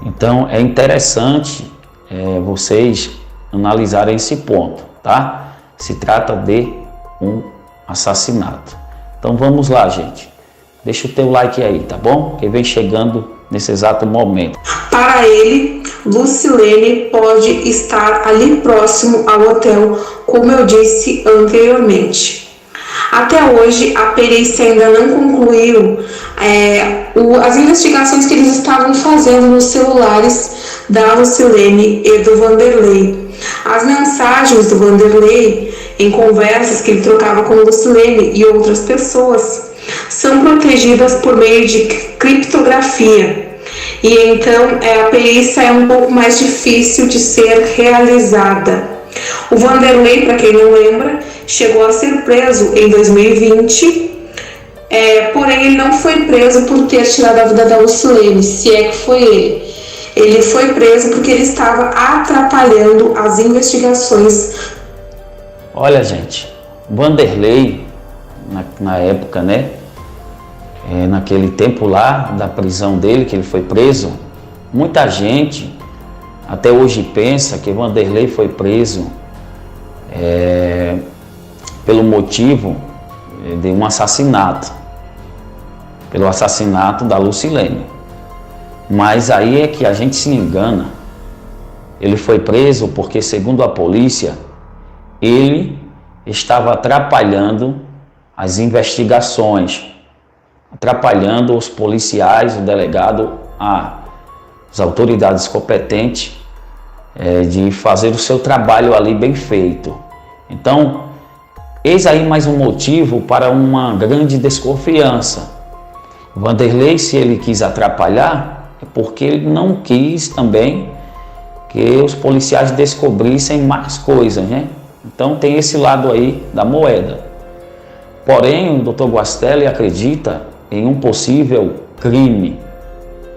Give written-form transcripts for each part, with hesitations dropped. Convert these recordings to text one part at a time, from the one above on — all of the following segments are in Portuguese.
Então é interessante vocês analisarem esse ponto, tá? Se trata de um assassinato. Então vamos lá, gente. Deixa o teu like aí, tá bom? Que vem chegando nesse exato momento. Para ele, Lucilene pode estar ali próximo ao hotel, como eu disse anteriormente. Até hoje, a perícia ainda não concluiu as investigações que eles estavam fazendo nos celulares da Lucilene e do Vanderlei. As mensagens do Vanderlei, em conversas que ele trocava com Lucilene e outras pessoas, são protegidas por meio de criptografia. E então a perícia é um pouco mais difícil de ser realizada. O Vanderlei, para quem não lembra, chegou a ser preso em 2020, porém ele não foi preso por ter tirado a vida da Lucilene, se é que foi ele. Ele foi preso porque ele estava atrapalhando as investigações. Olha, gente, Vanderlei, na época, né? Naquele tempo lá da prisão dele, que ele foi preso, muita gente até hoje pensa que Vanderlei foi preso pelo motivo de um assassinato, pelo assassinato da Lucilene. Mas aí é que a gente se engana. Ele foi preso porque, segundo a polícia, ele estava atrapalhando as investigações, atrapalhando os policiais, o delegado, as autoridades competentes de fazer o seu trabalho ali bem feito. Então, eis aí mais um motivo para uma grande desconfiança. Vanderlei, se ele quis atrapalhar, é porque ele não quis também que os policiais descobrissem mais coisas, né? Então tem esse lado aí da moeda. Porém, o Dr. Guastelli acredita em um possível crime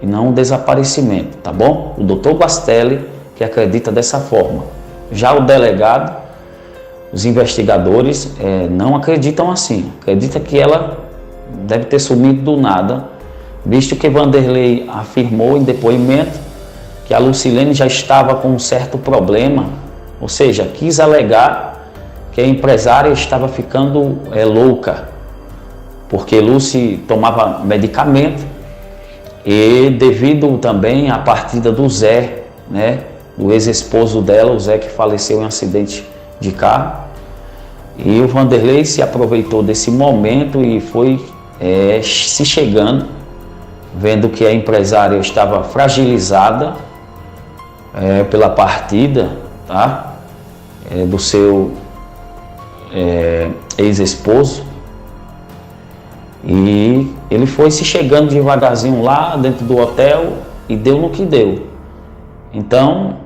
e não um desaparecimento, tá bom? O Dr. Guastelli que acredita dessa forma. Já o delegado, os investigadores não acreditam assim. Acredita que ela deve ter sumido do nada, visto que Vanderlei afirmou em depoimento que a Lucilene já estava com um certo problema, ou seja, quis alegar que a empresária estava ficando louca, porque Lucy tomava medicamento e devido também à partida do Zé, né, do ex-esposo dela, o Zé que faleceu em um acidente de carro, e o Vanderlei se aproveitou desse momento e foi se chegando, vendo que a empresária estava fragilizada pela partida, tá, do seu ex-esposo, e ele foi se chegando devagarzinho lá dentro do hotel e deu no que deu. Então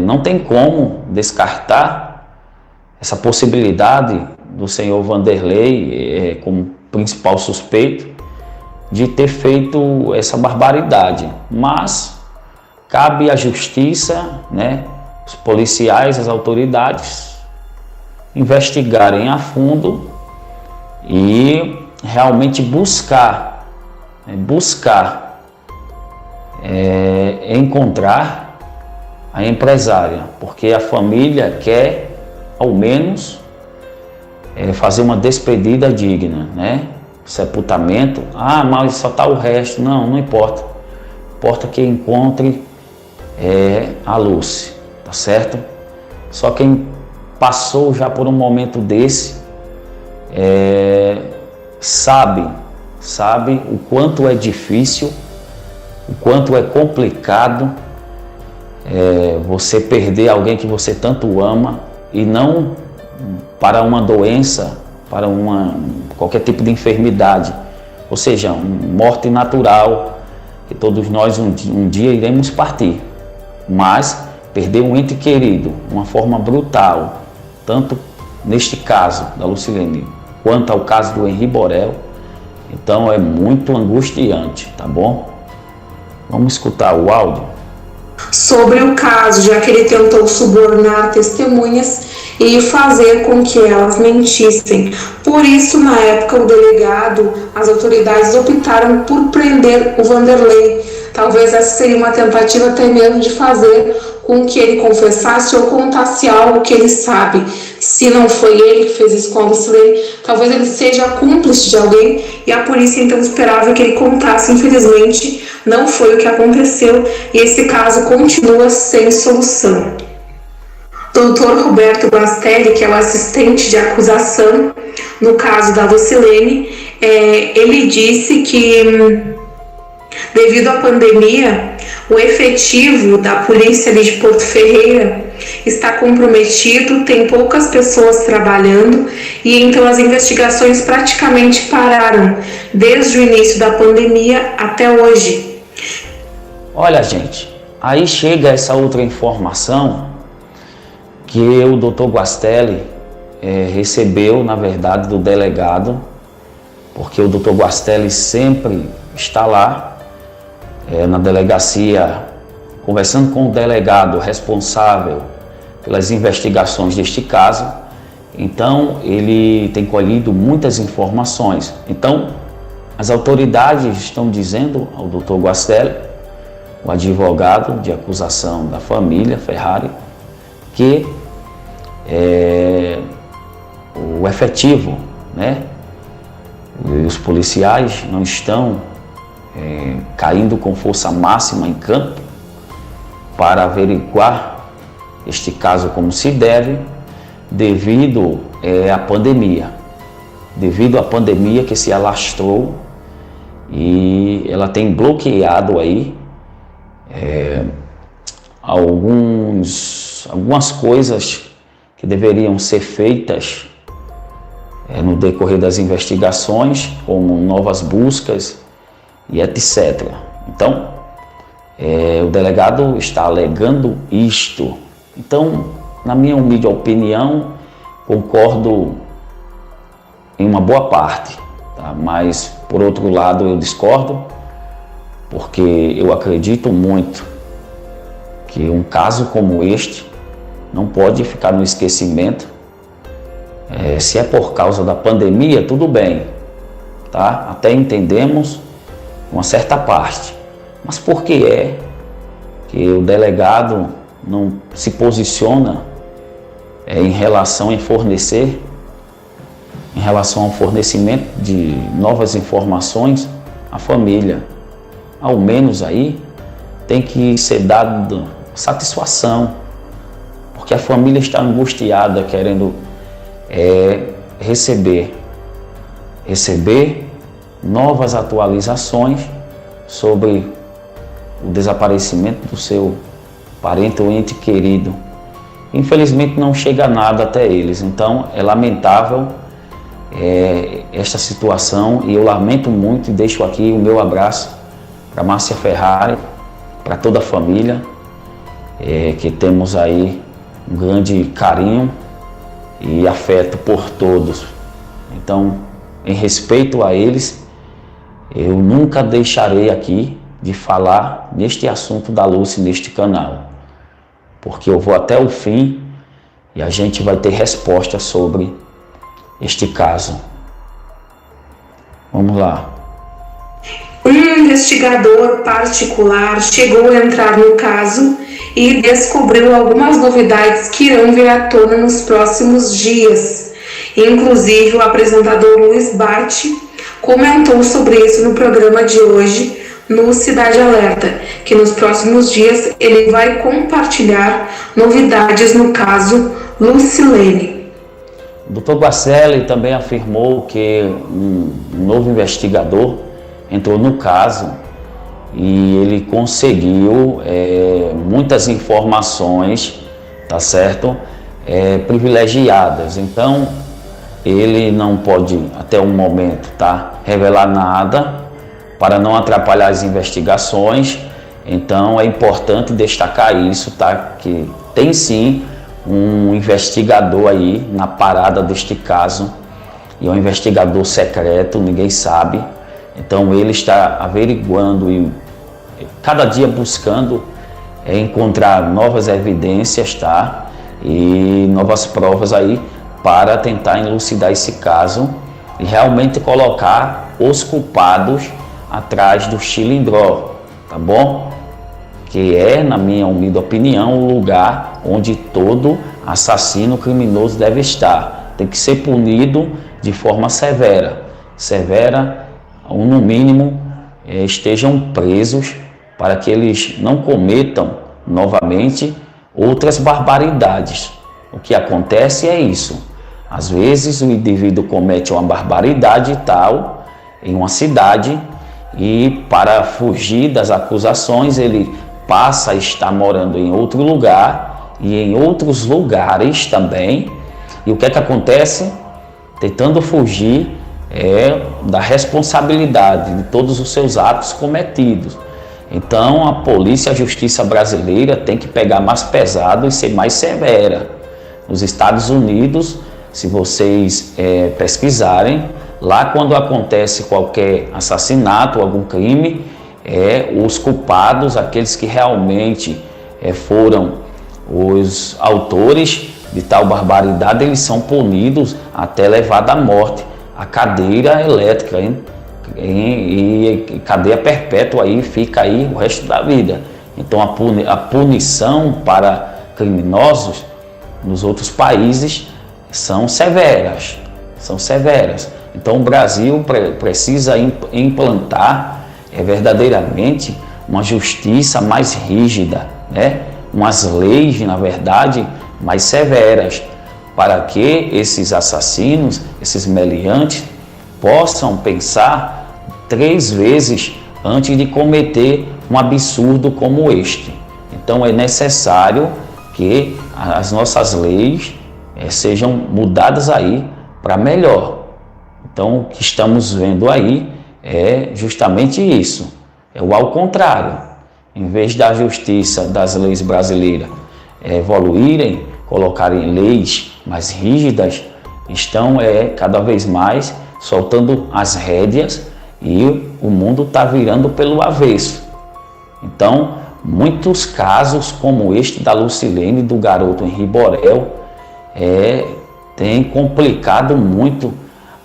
não tem como descartar essa possibilidade do senhor Vanderlei como principal suspeito de ter feito essa barbaridade, mas cabe à justiça, né, os policiais, as autoridades investigarem a fundo e realmente buscar encontrar a empresária, porque a família quer ao menos fazer uma despedida digna, né? Sepultamento, mas só está o resto, não importa, importa que encontre a Lucy, tá certo? Só quem passou já por um momento desse sabe o quanto é difícil, o quanto é complicado você perder alguém que você tanto ama, e não para uma doença, para qualquer tipo de enfermidade, ou seja, morte natural, que todos nós um dia iremos partir, mas perder um ente querido de uma forma brutal, tanto neste caso da Lucilene, quanto ao caso do Henri Borel, então é muito angustiante, tá bom? Vamos escutar o áudio. Sobre o caso, já que ele tentou subornar testemunhas e fazer com que elas mentissem. Por isso, na época, o delegado, as autoridades optaram por prender o Vanderlei, Talvez essa seria uma tentativa até mesmo de fazer com que ele confessasse ou contasse algo que ele sabe. Se não foi ele que fez isso com a Lucilene, talvez ele seja cúmplice de alguém e a polícia então esperava que ele contasse. Infelizmente, não foi o que aconteceu e esse caso continua sem solução. Dr. Roberto Bastelli, que é o assistente de acusação no caso da Lucilene, ele disse que, devido à pandemia, o efetivo da polícia ali de Porto Ferreira está comprometido, tem poucas pessoas trabalhando e então as investigações praticamente pararam desde o início da pandemia até hoje. Olha, gente, aí chega essa outra informação que o Dr. Bastelli recebeu, na verdade, do delegado, porque o Dr. Bastelli sempre está lá na delegacia, conversando com o delegado responsável pelas investigações deste caso. Então, ele tem colhido muitas informações. Então, as autoridades estão dizendo ao Dr. Bastelli, o advogado de acusação da família Ferrari, que o efetivo, né, e os policiais não estão caindo com força máxima em campo para averiguar este caso como se deve, devido à pandemia. Devido à pandemia que se alastrou e ela tem bloqueado aí algumas coisas que deveriam ser feitas no decorrer das investigações, como novas buscas e etc. Então, o delegado está alegando isto. Então, na minha humilde opinião, concordo em uma boa parte, tá? Mas, por outro lado, eu discordo, porque eu acredito muito que um caso como este não pode ficar no esquecimento. Se é por causa da pandemia, tudo bem, tá? Até entendemos uma certa parte. Mas por que é que o delegado não se posiciona em relação ao fornecimento de novas informações à família? Ao menos aí tem que ser dado satisfação, porque a família está angustiada, querendo receber novas atualizações sobre o desaparecimento do seu parente ou ente querido. Infelizmente não chega nada até eles, então é lamentável esta situação e eu lamento muito e deixo aqui o meu abraço para Márcia Ferrari, para toda a família, que temos aí um grande carinho e afeto por todos. Então, em respeito a eles, eu nunca deixarei aqui de falar neste assunto da Lucy neste canal, porque eu vou até o fim e a gente vai ter resposta sobre este caso. Vamos lá. Um investigador particular chegou a entrar no caso e descobriu algumas novidades que irão vir à tona nos próximos dias. Inclusive, o apresentador Luiz Batti comentou sobre isso no programa de hoje, no Cidade Alerta, que nos próximos dias ele vai compartilhar novidades no caso Lucilene. O Dr. Bastelli também afirmou que um novo investigador entrou no caso e ele conseguiu muitas informações, tá certo? Privilegiadas. Então, ele não pode, até o momento, tá, revelar nada para não atrapalhar as investigações. Então, é importante destacar isso, tá? Que tem sim um investigador aí na parada deste caso, e é um investigador secreto, ninguém sabe. Então ele está averiguando e cada dia buscando encontrar novas evidências, tá? E novas provas aí para tentar elucidar esse caso e realmente colocar os culpados atrás do chilindró, tá bom? Que é, na minha humilde opinião, o lugar onde todo assassino criminoso deve estar. Tem que ser punido de forma severa. Severa, ou no mínimo, estejam presos para que eles não cometam novamente outras barbaridades. O que acontece é isso. Às vezes o indivíduo comete uma barbaridade tal em uma cidade e para fugir das acusações ele passa a estar morando em outro lugar e em outros lugares também. E o que é que acontece? Tentando fugir da responsabilidade de todos os seus atos cometidos. Então a polícia, a justiça brasileira tem que pegar mais pesado e ser mais severa. Nos Estados Unidos, se vocês pesquisarem, lá quando acontece qualquer assassinato, algum crime, os culpados, aqueles que realmente foram os autores de tal barbaridade, eles são punidos até levado à morte, a cadeira elétrica, hein? E cadeia perpétua aí, fica aí o resto da vida. Então a punição para criminosos nos outros países são severas. Então o Brasil precisa implantar verdadeiramente uma justiça mais rígida, né? Umas leis, na verdade, mais severas, para que esses assassinos, esses meliantes, possam pensar 3 vezes antes de cometer um absurdo como este. Então é necessário que as nossas leis sejam mudadas aí para melhor. Então o que estamos vendo aí é justamente isso, é o ao contrário. Em vez da justiça, das leis brasileiras evoluírem, colocarem leis mais rígidas, estão cada vez mais soltando as rédeas e o mundo está virando pelo avesso. Então, muitos casos como este da Lucilene, do garoto Henri Borel, tem complicado muito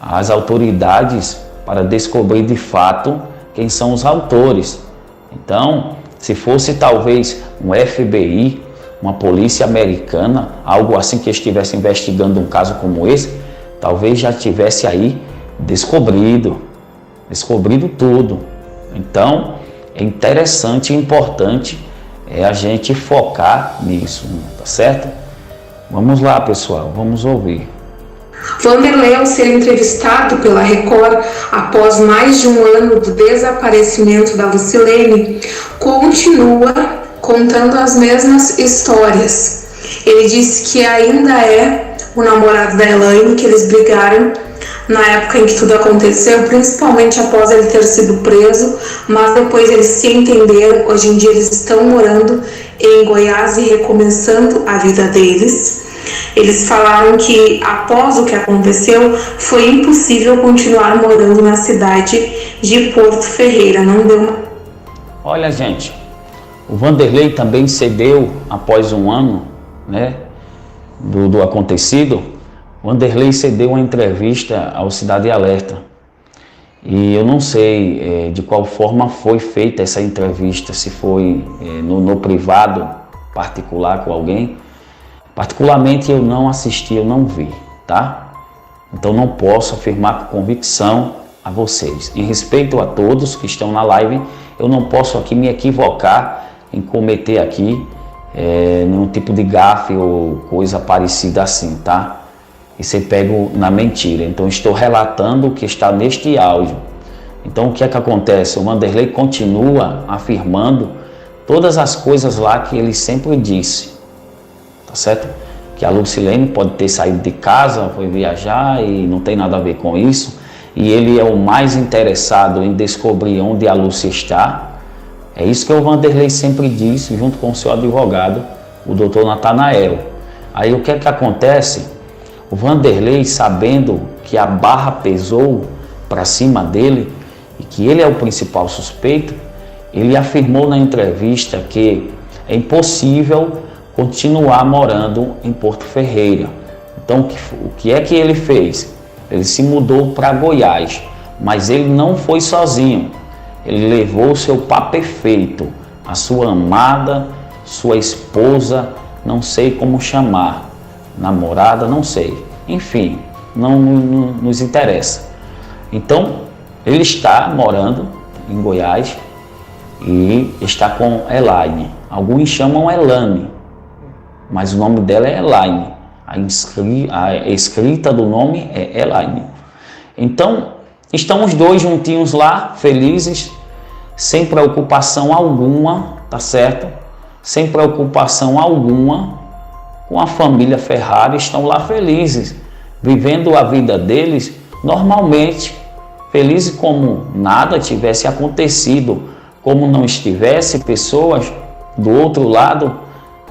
as autoridades para descobrir de fato quem são os autores. Então, se fosse talvez um FBI, uma polícia americana, algo assim que estivesse investigando um caso como esse, talvez já tivesse aí descobrido tudo. Então, é interessante e importante a gente focar nisso, tá certo? Vamos lá, pessoal, vamos ouvir. Vanderlei, ao ser entrevistado pela Record após mais de um ano do desaparecimento da Lucilene, continua contando as mesmas histórias. Ele disse que ainda é o namorado da Elaine, que eles brigaram na época em que tudo aconteceu, principalmente após ele ter sido preso, mas depois eles se entenderam. Hoje em dia eles estão morando em Goiás e recomeçando a vida deles. Eles falaram que após o que aconteceu foi impossível continuar morando na cidade de Porto Ferreira. Não deu uma... Olha, gente, o Vanderlei também cedeu após um ano, né, do acontecido. O Vanderlei cedeu uma entrevista ao Cidade Alerta. E eu não sei de qual forma foi feita essa entrevista, se foi no privado, particular com alguém. Particularmente eu não assisti, eu não vi, tá? Então não posso afirmar com convicção a vocês. Em respeito a todos que estão na live, eu não posso aqui me equivocar em cometer aqui nenhum tipo de gafe ou coisa parecida assim, tá? E ser pego na mentira. Então estou relatando o que está neste áudio. Então o que é que acontece? O Vanderlei continua afirmando todas as coisas lá que ele sempre disse. Tá certo? Que a Lucilene pode ter saído de casa, foi viajar e não tem nada a ver com isso. E ele é o mais interessado em descobrir onde a Lúcia está. É isso que o Vanderlei sempre disse, junto com o seu advogado, o doutor Natanael. Aí o que é que acontece? O Vanderlei, sabendo que a barra pesou para cima dele e que ele é o principal suspeito, ele afirmou na entrevista que é impossível continuar morando em Porto Ferreira. Então, o que é que ele fez? Ele se mudou para Goiás, mas ele não foi sozinho. Ele levou o seu par perfeito, a sua amada, sua esposa, não sei como chamar, namorada, não sei. Enfim, não nos interessa. Então, ele está morando em Goiás e está com Elaine. Alguns chamam Elane, mas o nome dela é Elaine. A escrita do nome é Elaine. Então, estão os dois juntinhos lá, felizes, sem preocupação alguma, tá certo? Sem preocupação alguma com a família Ferrari, estão lá felizes, vivendo a vida deles normalmente, felizes como nada tivesse acontecido, como não estivesse pessoas do outro lado,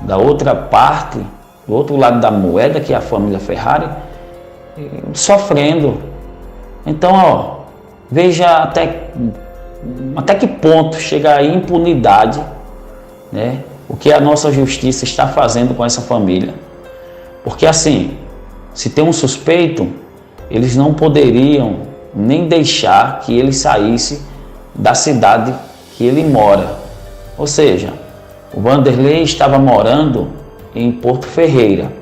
da outra parte, do outro lado da moeda, que é a família Ferrari, sofrendo. Então, ó, veja até que ponto chega a impunidade, né? O que a nossa justiça está fazendo com essa família. Porque assim, se tem um suspeito, eles não poderiam nem deixar que ele saísse da cidade que ele mora. Ou seja, o Vanderlei estava morando em Porto Ferreira.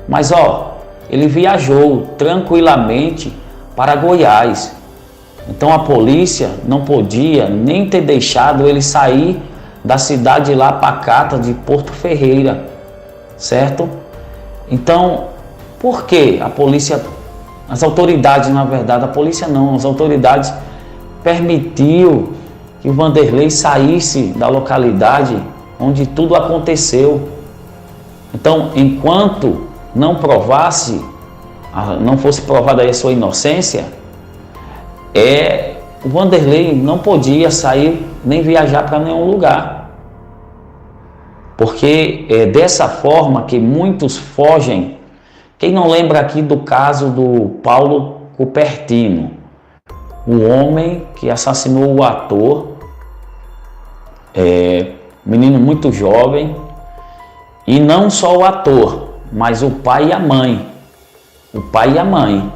Mas ó, ele viajou tranquilamente para Goiás. Então a polícia não podia nem ter deixado ele sair da cidade lá pacata de Porto Ferreira, certo? Então, por que a polícia, as autoridades, na verdade, a polícia não, as autoridades permitiu que o Vanderlei saísse da localidade onde tudo aconteceu? Então, enquanto não provasse, não fosse provada a sua inocência, o Vanderlei não podia sair nem viajar para nenhum lugar. Porque é dessa forma que muitos fogem. Quem não lembra aqui do caso do Paulo Cupertino, o homem que assassinou o ator, menino muito jovem, e não só o ator, mas o pai e a mãe. O pai e a mãe.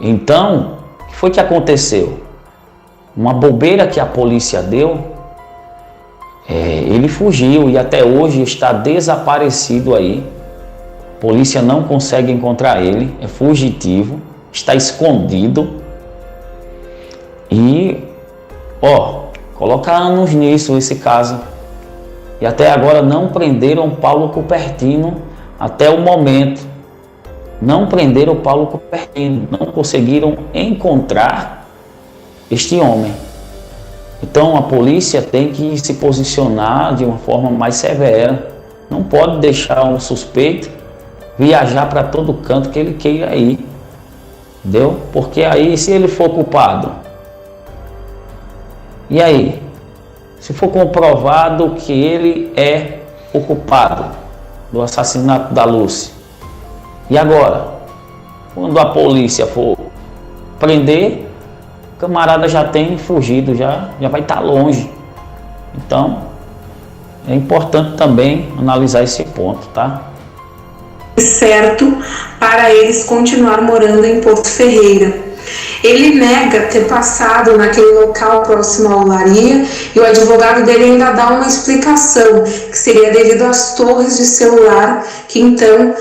Então, o que foi que aconteceu? Uma bobeira que a polícia deu, ele fugiu e até hoje está desaparecido aí. A polícia não consegue encontrar ele, é fugitivo, está escondido. E, coloca anos nisso esse caso. E até agora não prenderam Paulo Cupertino até o momento. Não prenderam Paulo Cupertino, não conseguiram encontrar este homem. Então a polícia tem que se posicionar de uma forma mais severa. Não pode deixar um suspeito viajar para todo canto que ele queira ir. Entendeu? Porque aí, se ele for culpado, e aí? Se for comprovado que ele é o culpado do assassinato da Lucy, e agora? Quando a polícia for prender, o camarada já tem fugido, já vai estar longe. Então, é importante também analisar esse ponto, tá? Certo para eles continuar morando em Porto Ferreira. Ele nega ter passado naquele local próximo à olaria e o advogado dele ainda dá uma explicação, que seria devido às torres de celular, que então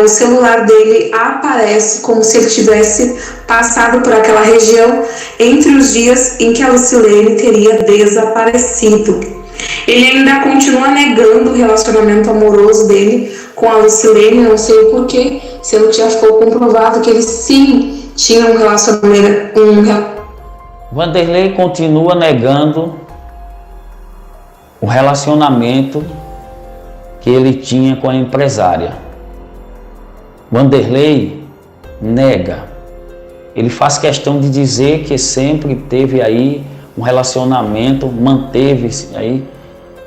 o celular dele aparece como se ele tivesse passado por aquela região entre os dias em que a Lucilene teria desaparecido. Ele ainda continua negando o relacionamento amoroso dele com a Lucilene, não sei o porquê, sendo que já ficou comprovado que ele sim tinha um relacionamento. Vanderlei continua negando o relacionamento que ele tinha com a empresária. Vanderlei nega. Ele faz questão de dizer que sempre teve aí um relacionamento, manteve-se aí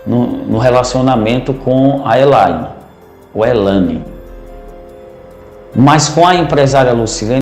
no relacionamento com a Elaine, ou Elane. Mas com a empresária Lucilene,